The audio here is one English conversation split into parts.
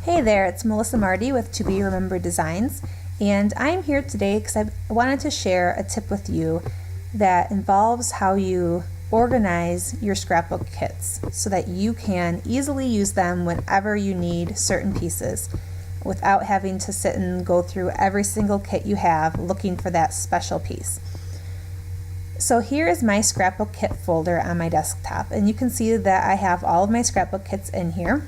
Hey there, it's Melissa Marty with To Be Remembered Designs, and I'm here today because I wanted to share a tip with you that involves how you organize your scrapbook kits so that you can easily use them whenever you need certain pieces without having to sit and go through every single kit you have looking for that special piece. So here is my scrapbook kit folder on my desktop, and you can see that I have all of my scrapbook kits in here.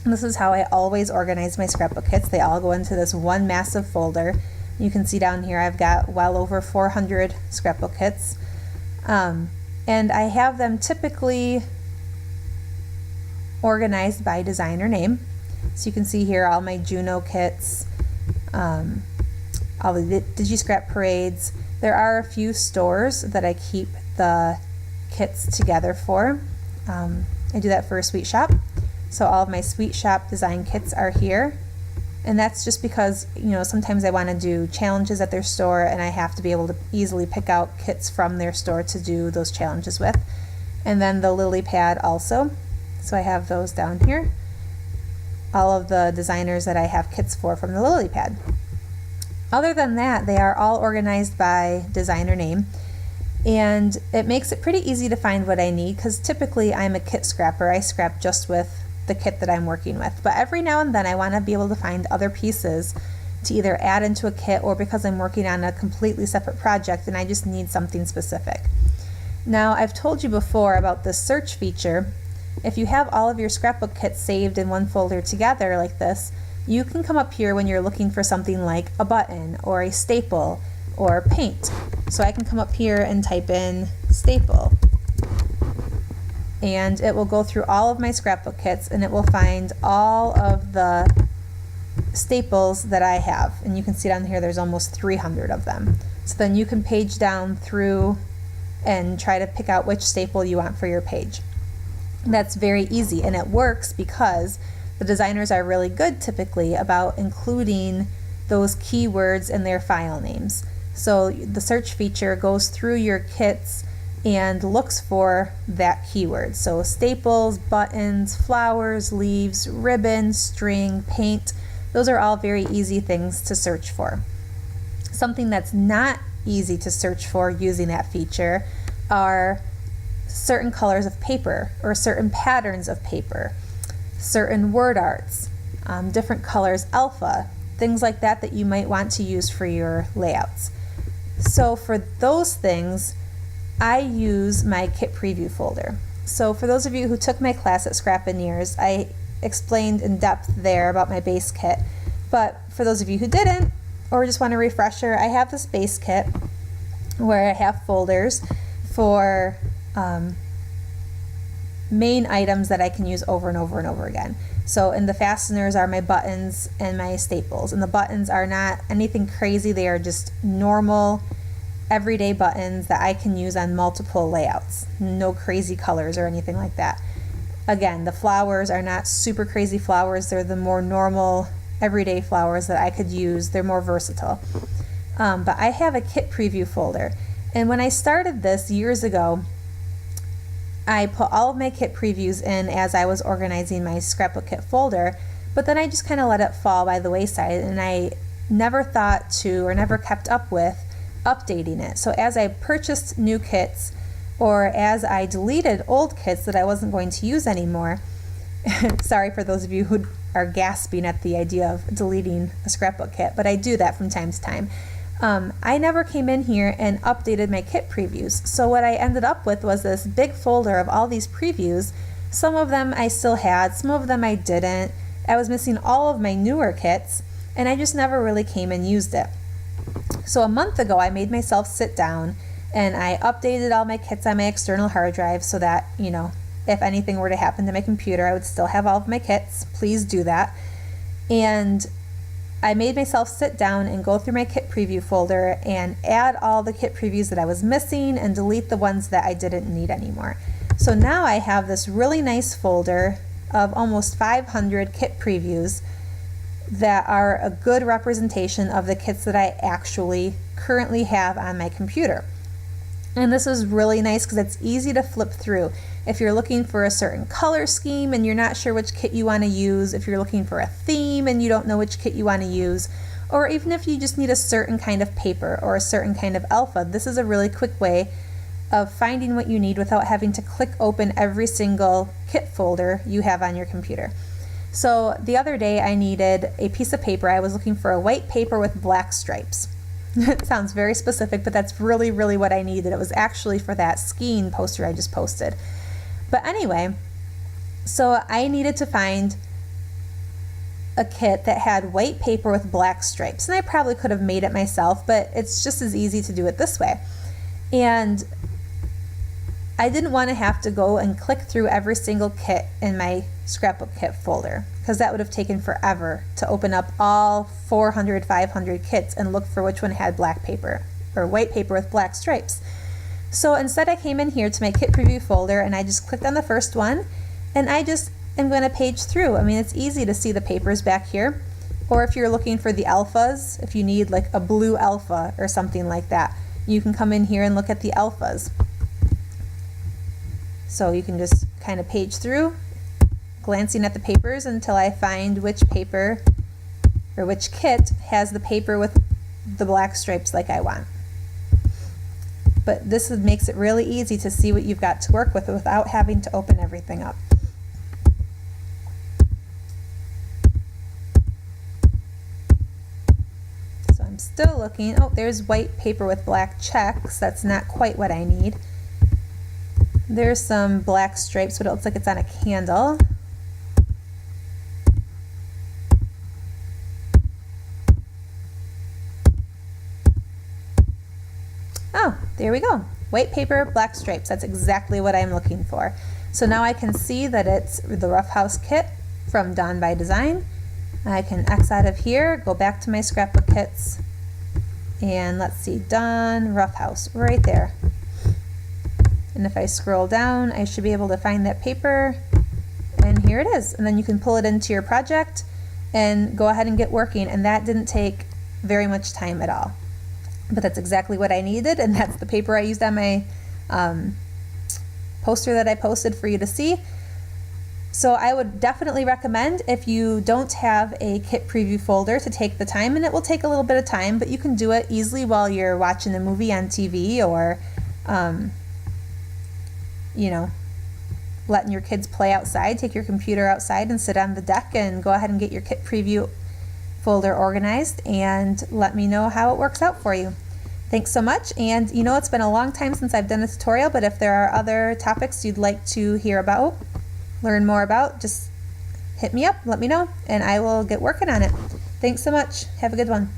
And this is how I always organize my scrapbook kits. They all go into this one massive folder. You can see down here I've got well over 400 scrapbook kits. And I have them typically organized by designer name. So you can see here all my Juno kits, all the Digi Scrap Parades. There are a few stores that I keep the kits together for. I do that for a sweet shop. So all of my sweet shop design kits are here. And that's just because, sometimes I want to do challenges at their store and I have to be able to easily pick out kits from their store to do those challenges with. And then the lily pad also. So I have those down here. All of the designers that I have kits for from the lily pad. Other than that, they are all organized by designer name. And it makes it pretty easy to find what I need because typically I'm a kit scrapper. I scrap just with the kit that I'm working with. But every now and then I want to be able to find other pieces to either add into a kit or because I'm working on a completely separate project and I just need something specific. Now, I've told you before about the search feature. If you have all of your scrapbook kits saved in one folder together like this, you can come up here when you're looking for something like a button or a staple or paint. So I can come up here and type in staple. And it will go through all of my scrapbook kits and it will find all of the staples that I have. And you can see down here there's almost 300 of them. So then you can page down through and try to pick out which staple you want for your page. That's very easy, and it works because the designers are really good typically about including those keywords in their file names. So the search feature goes through your kits and looks for that keyword. So staples, buttons, flowers, leaves, ribbon, string, paint, those are all very easy things to search for. Something that's not easy to search for using that feature are certain colors of paper or certain patterns of paper, certain word arts, different colors, alpha, things like that that you might want to use for your layouts. So for those things, I use my kit preview folder. So for those of you who took my class at Scrapineers, I explained in depth there about my base kit. But for those of you who didn't, or just want a refresher, I have this base kit where I have folders for main items that I can use over and over and over again. So in the fasteners are my buttons and my staples. And the buttons are not anything crazy, they are just normal everyday buttons that I can use on multiple layouts. No crazy colors or anything like that. Again, the flowers are not super crazy flowers, they're the more normal everyday flowers that I could use. They're more versatile. But I have a kit preview folder. And when I started this years ago, I put all of my kit previews in as I was organizing my scrapbook kit folder, but then I just kind of let it fall by the wayside and I never thought to or never kept up with updating it. So as I purchased new kits or as I deleted old kits that I wasn't going to use anymore, sorry for those of you who are gasping at the idea of deleting a scrapbook kit, but I do that from time to time. I never came in here and updated my kit previews. So what I ended up with was this big folder of all these previews. Some of them I still had, some of them I didn't. I was missing all of my newer kits and I just never really came and used it. So a month ago I made myself sit down and I updated all my kits on my external hard drive so that, if anything were to happen to my computer, I would still have all of my kits. Please do that. And I made myself sit down and go through my kit preview folder and add all the kit previews that I was missing and delete the ones that I didn't need anymore. So now I have this really nice folder of almost 500 kit previews that are a good representation of the kits that I actually currently have on my computer. And this is really nice because it's easy to flip through. if you're looking for a certain color scheme and you're not sure which kit you want to use, if you're looking for a theme and you don't know which kit you want to use, or even if you just need a certain kind of paper or a certain kind of alpha, this is a really quick way of finding what you need without having to click open every single kit folder you have on your computer. So the other day I needed a piece of paper. I was looking for a white paper with black stripes. It sounds very specific, but that's really what I needed. It was actually for that skiing poster I just posted. But anyway, so I needed to find a kit that had white paper with black stripes, and I probably could have made it myself, but it's just as easy to do it this way. And I didn't want to have to go and click through every single kit in my scrapbook kit folder, because that would have taken forever to open up all 400, 500 kits and look for which one had black paper or white paper with black stripes. So instead I came in here to my kit preview folder and I just clicked on the first one, and I just am going to page through. I mean, it's easy to see the papers back here. Or if you're looking for the alphas, if you need like a blue alpha or something like that, you can come in here and look at the alphas. So you can just kind of page through, glancing at the papers until I find which paper or which kit has the paper with the black stripes like I want. But this makes it really easy to see what you've got to work with without having to open everything up. So I'm still looking. Oh, there's white paper with black checks. That's not quite what I need. There's some black stripes, but it looks like it's on a candle. Oh, there we go. White paper, black stripes. That's exactly what I'm looking for. So now I can see that it's the Rough House kit from Done by Design. I can X out of here, go back to my scrapbook kits, and let's see, Done, Rough House, right there. And if I scroll down, I should be able to find that paper, and here it is. And then you can pull it into your project and go ahead and get working, and that didn't take very much time at all. But that's exactly what I needed, and that's the paper I used on my poster that I posted for you to see. So I would definitely recommend, if you don't have a kit preview folder, to take the time, and it will take a little bit of time, but you can do it easily while you're watching a movie on TV, or you know, letting your kids play outside. Take your computer outside and sit on the deck and go ahead and get your kit preview folder organized, and let me know how it works out for you. Thanks so much. And you know, it's been a long time since I've done a tutorial, but if there are other topics you'd like to hear about, learn more about, just hit me up, let me know, and I will get working on it. Thanks so much. Have a good one.